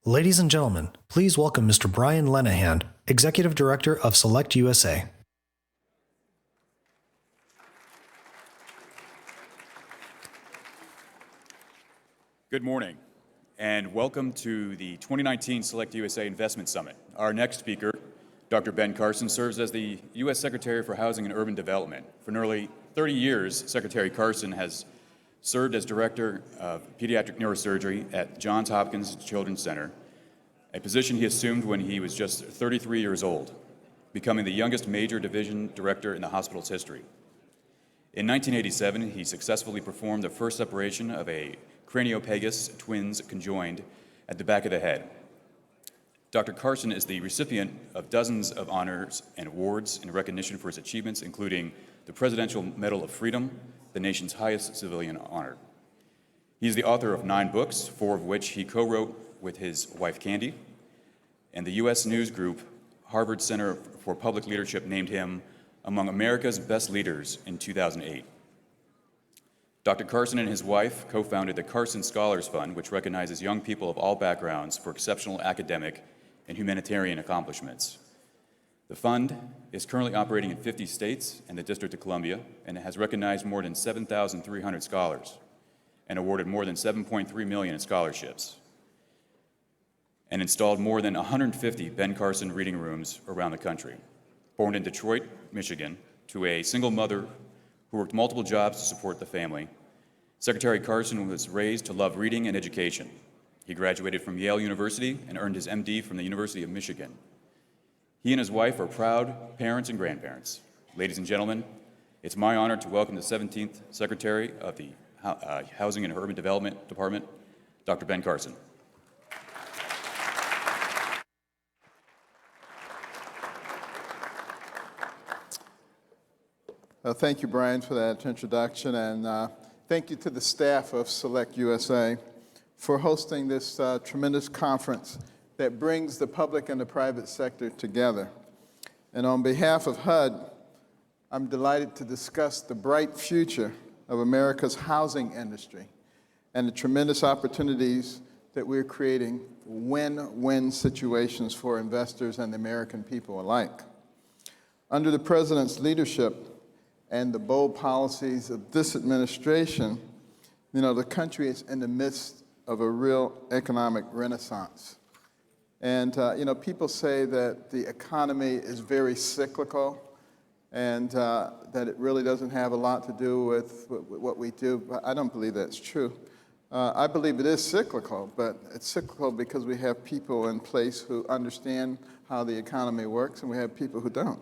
Ladies and gentlemen, please welcome Mr. Brian Lenahan, Executive Director of SelectUSA. Good morning, and welcome to the 2019 SelectUSA Investment Summit. Our next speaker, Dr. Ben Carson, serves as the U.S. Secretary for Housing and Urban Development. For nearly 30 years, Secretary Carson has served as Director of Pediatric Neurosurgery at Johns Hopkins Children's Center, a position he assumed when he was just 33 years old, becoming the youngest major division director in the hospital's history. In 1987, he successfully performed the first separation of a craniopagus twins conjoined at the back of the head. Dr. Carson is the recipient of dozens of honors and awards in recognition for his achievements, including the Presidential Medal of Freedom, the nation's highest civilian honor. He is the author of 9 books, 4 of which he co-wrote with his wife Candy, and the U.S. News Group Harvard Center for Public Leadership named him among America's best leaders in 2008. Dr. Carson and his wife co-founded the Carson Scholars Fund, which recognizes young people of all backgrounds for exceptional academic and humanitarian accomplishments. The fund is currently operating in 50 states and the District of Columbia, and it has recognized more than 7,300 scholars and awarded more than $7.3 million in scholarships, and installed more than 150 Ben Carson reading rooms around the country. Born in Detroit, Michigan, to a single mother who worked multiple jobs to support the family, Secretary Carson was raised to love reading and education. He graduated from Yale University and earned his MD from the University of Michigan. He and his wife are proud parents and grandparents. Ladies and gentlemen, it's my honor to welcome the 17th Secretary of the Housing and Urban Development Department, Dr. Ben Carson. Thank you, Brian, for that introduction, and thank you to the staff of SelectUSA for hosting this tremendous conference that brings the public and the private sector together. And on behalf of HUD, I'm delighted to discuss the bright future of America's housing industry and the tremendous opportunities that we're creating win-win situations for investors and the American people alike. Under the President's leadership and the bold policies of this administration, the country is in the midst of a real economic renaissance. And, people say that the economy is very cyclical and that it really doesn't have a lot to do with what we do, but I don't believe that's true. I believe it is cyclical, but it's cyclical because we have people in place who understand how the economy works, and we have people who don't,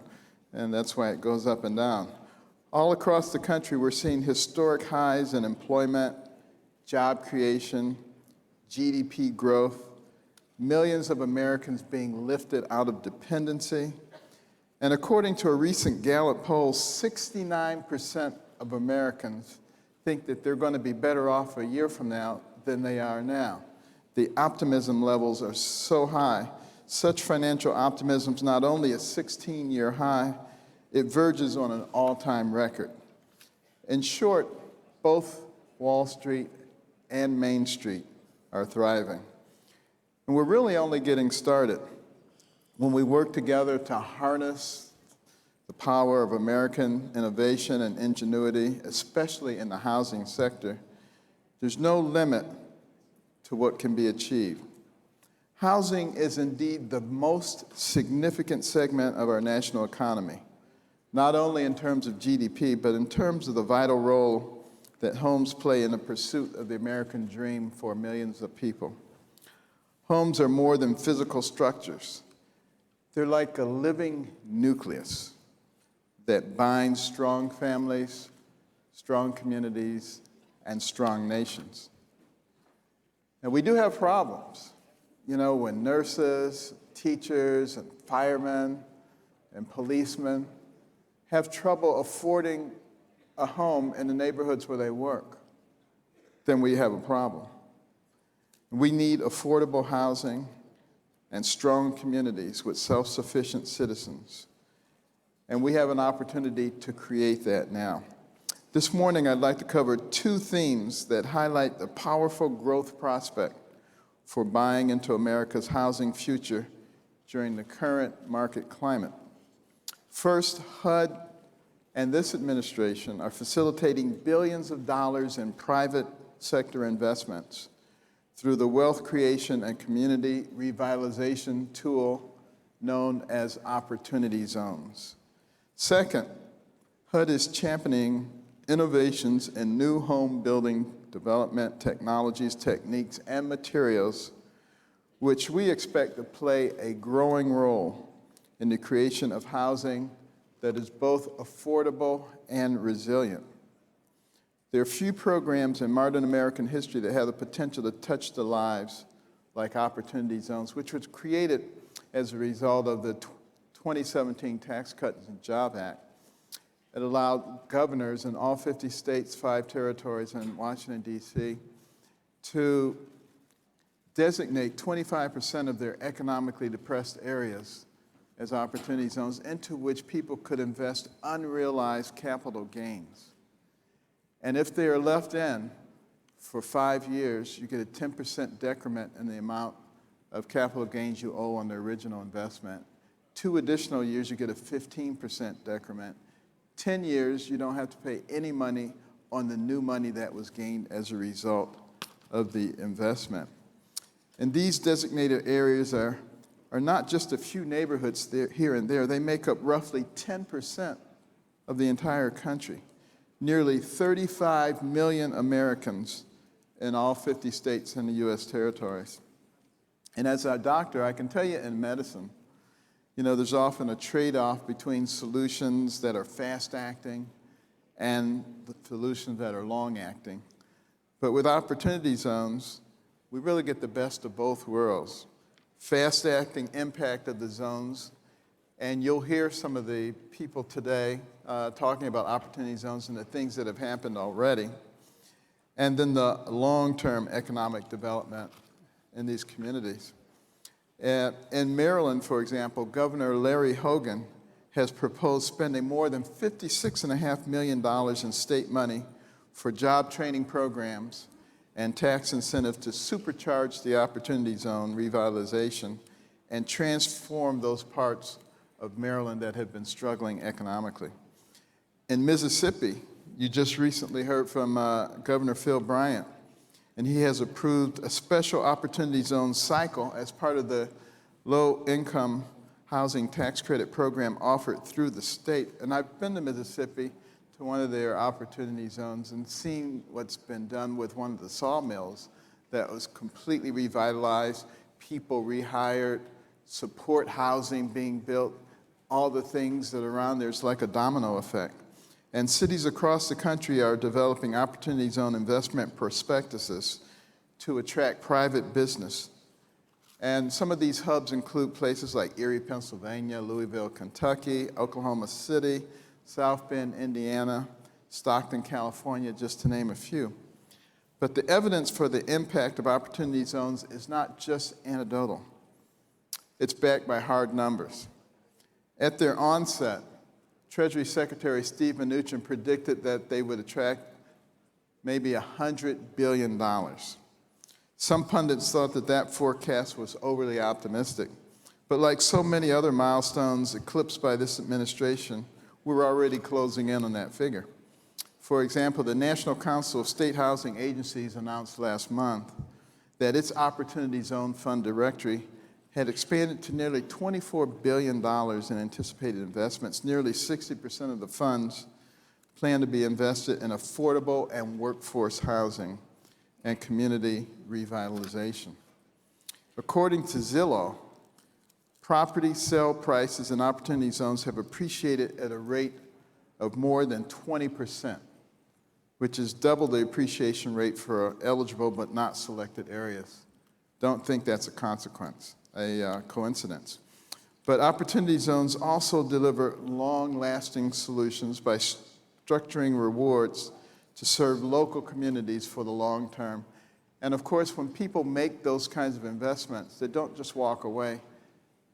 and that's why it goes up and down. All across the country, we're seeing historic highs in employment, job creation, GDP growth, millions of Americans being lifted out of dependency. And according to a recent Gallup poll, 69% of Americans think that they're going to be better off a year from now than they are now. The optimism levels are so high. Such financial optimism is not only a 16-year high, it verges on an all-time record. In short, both Wall Street and Main Street are thriving. And we're really only getting started. When we work together to harness the power of American innovation and ingenuity, especially in the housing sector, there's no limit to what can be achieved. Housing is indeed the most significant segment of our national economy, not only in terms of GDP, but in terms of the vital role that homes play in the pursuit of the American dream for millions of people. Homes are more than physical structures. They're like a living nucleus that binds strong families, strong communities, and strong nations. And we do have problems. When nurses, teachers, and firemen, and policemen have trouble affording a home in the neighborhoods where they work, then we have a problem. We need affordable housing and strong communities with self-sufficient citizens. And we have an opportunity to create that now. This morning, I'd like to cover 2 themes that highlight the powerful growth prospect for buying into America's housing future during the current market climate. First, HUD and this administration are facilitating billions of dollars in private sector investments through the wealth creation and community revitalization tool known as Opportunity Zones. Second, HUD is championing innovations in new home building development technologies, techniques, and materials, which we expect to play a growing role in the creation of housing that is both affordable and resilient. There are few programs in modern American history that have the potential to touch the lives like Opportunity Zones, which was created as a result of the 2017 Tax Cuts and Jobs Act. It allowed governors in all 50 states, 5 territories, and Washington, D.C. to designate 25% of their economically depressed areas as opportunity zones into which people could invest unrealized capital gains. And if they are left in for 5 years, you get a 10% decrement in the amount of capital gains you owe on the original investment. 2 additional years, you get a 15% decrement. 10 years, you don't have to pay any money on the new money that was gained as a result of the investment. And these designated areas are not just a few neighborhoods there, here and there. They make up roughly 10% of the entire country. Nearly 35 million Americans in all 50 states and the U.S. territories. And as a doctor, I can tell you in medicine, you know, there's often a trade-off between solutions that are fast-acting and the solutions that are long-acting. But with opportunity zones, we really get the best of both worlds. Fast-acting impact of the zones, and you'll hear some of the people today talking about opportunity zones and the things that have happened already, and then the long-term economic development in these communities. In Maryland, for example, Governor Larry Hogan has proposed spending more than $56.5 million in state money for job training programs and tax incentives to supercharge the Opportunity Zone revitalization and transform those parts of Maryland that have been struggling economically. In Mississippi, you just recently heard from Governor Phil Bryant, and he has approved a special Opportunity Zone cycle as part of the low-income housing tax credit program offered through the state. And I've been to Mississippi to one of their Opportunity Zones and seen what's been done with one of the sawmills that was completely revitalized, people rehired, support housing being built, all the things that are around there. It's like a domino effect. And cities across the country are developing Opportunity Zone investment prospectuses to attract private business. And some of these hubs include places like Erie, Pennsylvania, Louisville, Kentucky, Oklahoma City, South Bend, Indiana, Stockton, California, just to name a few. But the evidence for the impact of Opportunity Zones is not just anecdotal. It's backed by hard numbers. At their onset, Treasury Secretary Steve Mnuchin predicted that they would attract maybe $100 billion. Some pundits thought that that forecast was overly optimistic. But like so many other milestones eclipsed by this administration, we're already closing in on that figure. For example, the National Council of State Housing Agencies announced last month that its Opportunity Zone Fund directory had expanded to nearly $24 billion in anticipated investments. Nearly 60% of the funds plan to be invested in affordable and workforce housing and community revitalization. According to Zillow, property sale prices in Opportunity Zones have appreciated at a rate of more than 20%, which is double the appreciation rate for eligible but not selected areas. Don't think that's a coincidence. But Opportunity Zones also deliver long-lasting solutions by structuring rewards to serve local communities for the long term. And of course, when people make those kinds of investments, they don't just walk away.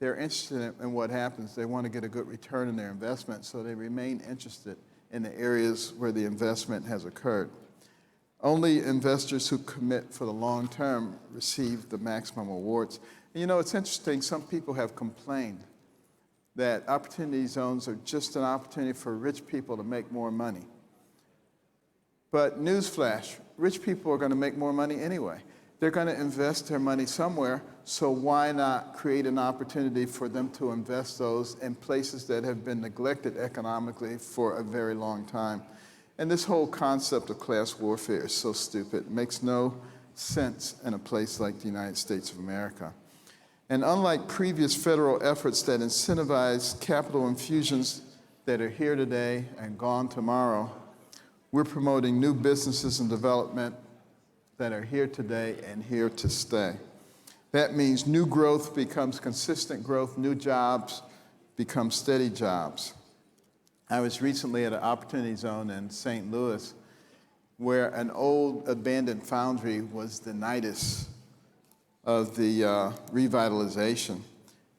They're interested in what happens. They want to get a good return on their investment, so they remain interested in the areas where the investment has occurred. Only investors who commit for the long term receive the maximum awards. And you know, it's interesting, some people have complained that opportunity zones are just an opportunity for rich people to make more money. But newsflash, rich people are going to make more money anyway. They're going to invest their money somewhere, so why not create an opportunity for them to invest those in places that have been neglected economically for a very long time? And this whole concept of class warfare is so stupid. It makes no sense in a place like the United States of America. And unlike previous federal efforts that incentivize capital infusions that are here today and gone tomorrow, we're promoting new businesses and development that are here today and here to stay. That means new growth becomes consistent growth, new jobs become steady jobs. I was recently at an opportunity zone in St. Louis where an old abandoned foundry was the nidus of the revitalization.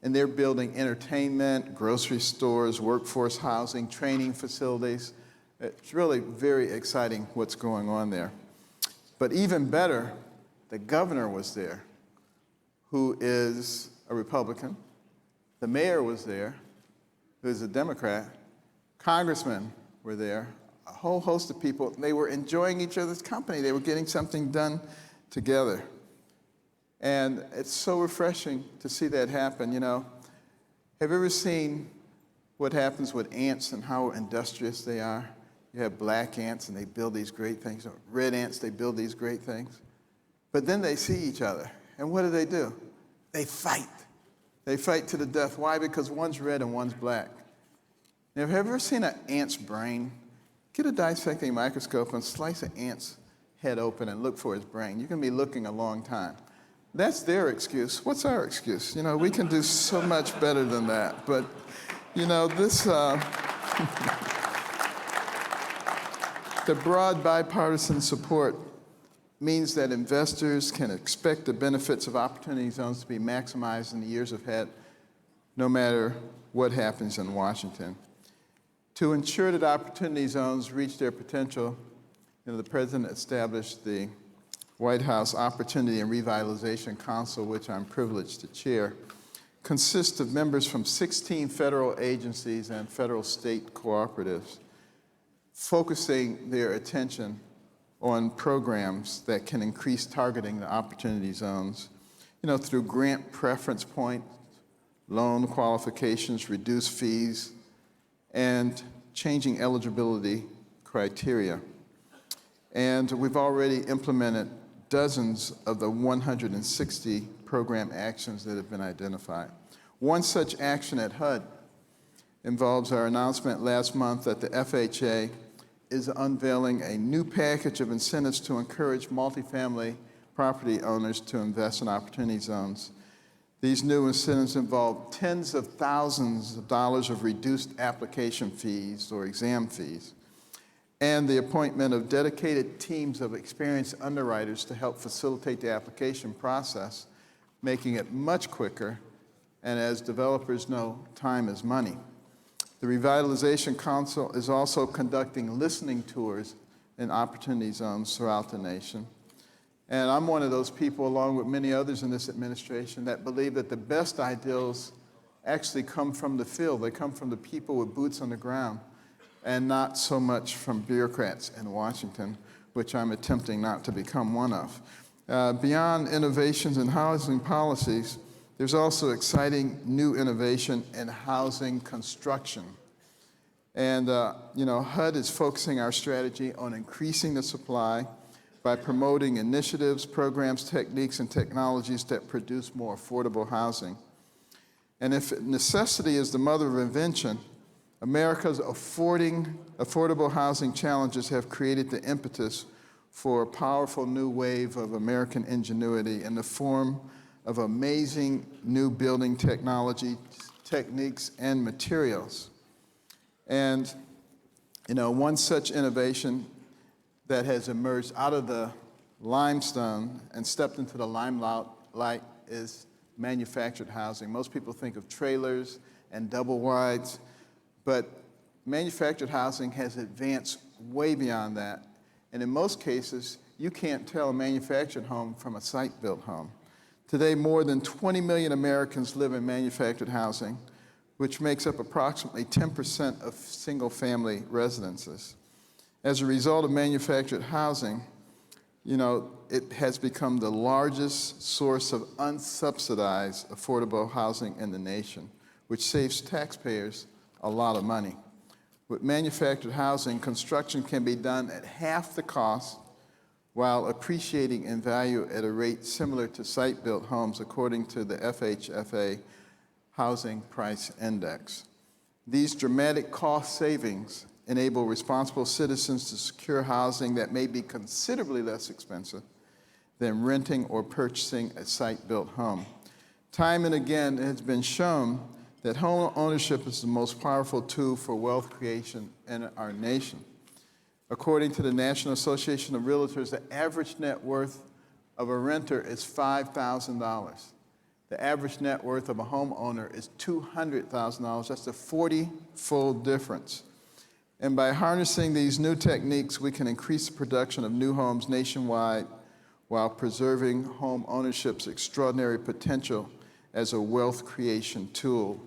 And they're building entertainment, grocery stores, workforce housing, training facilities. It's really very exciting what's going on there. But even better, the governor was there, who is a Republican. The mayor was there, who is a Democrat. Congressmen were there, a whole host of people. They were enjoying each other's company. They were getting something done together. And it's so refreshing to see that happen. You know, have you ever seen what happens with ants and how industrious they are? You have black ants and they build these great things. Red ants, they build these great things. But then they see each other. And what do? They fight. They fight to the death. Why? Because one's red and one's black. Now, have you ever seen an ant's brain? Get a dissecting microscope and slice an ant's head open and look for his brain. You can be looking a long time. That's their excuse. What's our excuse? You know, we can do so much better than that. But, you know, this... The broad bipartisan support means that investors can expect the benefits of opportunity zones to be maximized in the years ahead, no matter what happens in Washington. To ensure that opportunity zones reach their potential, you know, the President established the White House Opportunity and Revitalization Council, which I'm privileged to chair, consists of members from 16 federal agencies and federal state cooperatives, focusing their attention on programs that can increase targeting the opportunity zones, you know, through grant preference points, loan qualifications, reduced fees, and changing eligibility criteria. And we've already implemented dozens of the 160 program actions that have been identified. One such action at HUD involves our announcement last month that the FHA is unveiling a new package of incentives to encourage multifamily property owners to invest in opportunity zones. These new incentives involve tens of thousands of dollars of reduced application fees or exam fees, and the appointment of dedicated teams of experienced underwriters to help facilitate the application process, making it much quicker, and as developers know, time is money. The Revitalization Council is also conducting listening tours in opportunity zones throughout the nation. And I'm one of those people, along with many others in this administration, that believe that the best ideals actually come from the field. They come from the people with boots on the ground, and not so much from bureaucrats in Washington, which I'm attempting not to become one of. Beyond innovations in housing policies, there's also exciting new innovation in housing construction. And, you know, HUD is focusing our strategy on increasing the supply by promoting initiatives, programs, techniques, and technologies that produce more affordable housing. And if necessity is the mother of invention, America's affordable housing challenges have created the impetus for a powerful new wave of American ingenuity in the form of amazing new building technology, techniques, and materials. And, you know, one such innovation that has emerged out of the limestone and stepped into the limelight is manufactured housing. Most people think of trailers and double wides, but manufactured housing has advanced way beyond that. And in most cases, you can't tell a manufactured home from a site-built home. Today, more than 20 million Americans live in manufactured housing, which makes up approximately 10% of single-family residences. As a result of manufactured housing, it has become the largest source of unsubsidized affordable housing in the nation, which saves taxpayers a lot of money. With manufactured housing, construction can be done at half the cost while appreciating in value at a rate similar to site-built homes, according to the FHFA Housing Price Index. These dramatic cost savings enable responsible citizens to secure housing that may be considerably less expensive than renting or purchasing a site-built home. Time and again, it has been shown that home ownership is the most powerful tool for wealth creation in our nation. According to the National Association of Realtors, the average net worth of a renter is $5,000. The average net worth of a homeowner is $200,000. That's a 40-fold difference. And by harnessing these new techniques, we can increase the production of new homes nationwide while preserving home ownership's extraordinary potential as a wealth creation tool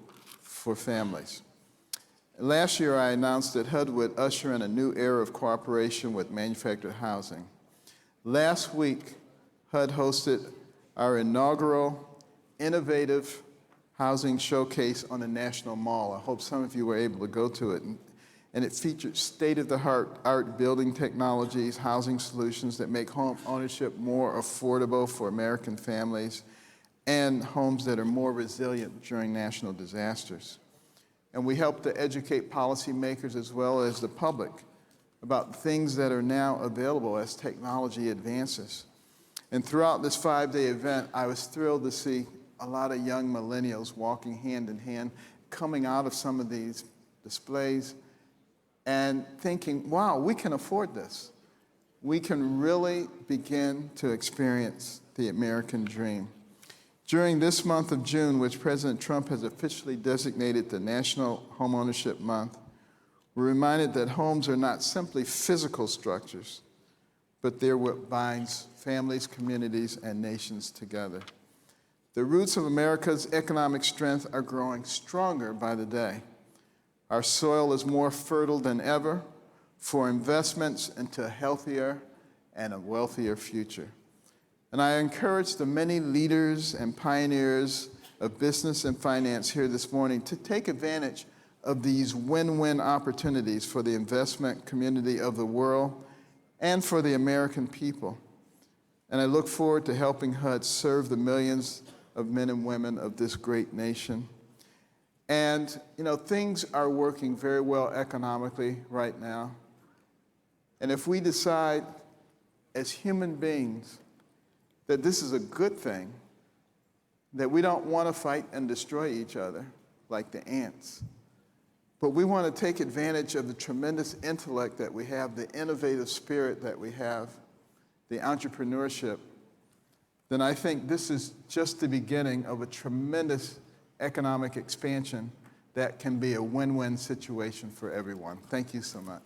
for families. Last year, I announced that HUD would usher in a new era of cooperation with manufactured housing. Last week, HUD hosted our inaugural innovative housing showcase on the National Mall. I hope some of you were able to go to it. And it featured state-of-the-art building technologies, housing solutions that make home ownership more affordable for American families, and homes that are more resilient during national disasters. And we help to educate policymakers as well as the public about things that are now available as technology advances. And throughout this 5-day event, I was thrilled to see a lot of young millennials walking hand in hand, coming out of some of these displays and thinking, wow, we can afford this. We can really begin to experience the American dream. During this month of June, which President Trump has officially designated the National Homeownership Month, we're reminded that homes are not simply physical structures, but they're what binds families, communities, and nations together. The roots of America's economic strength are growing stronger by the day. Our soil is more fertile than ever for investments into a healthier and a wealthier future. And I encourage the many leaders and pioneers of business and finance here this morning to take advantage of these win-win opportunities for the investment community of the world and for the American people. And I look forward to helping HUD serve the millions of men and women of this great nation. And, things are working very well economically right now. And if we decide as human beings that this is a good thing, that we don't want to fight and destroy each other like the ants, but we want to take advantage of the tremendous intellect that we have, the innovative spirit that we have, the entrepreneurship, then I think this is just the beginning of a tremendous economic expansion that can be a win-win situation for everyone. Thank you so much.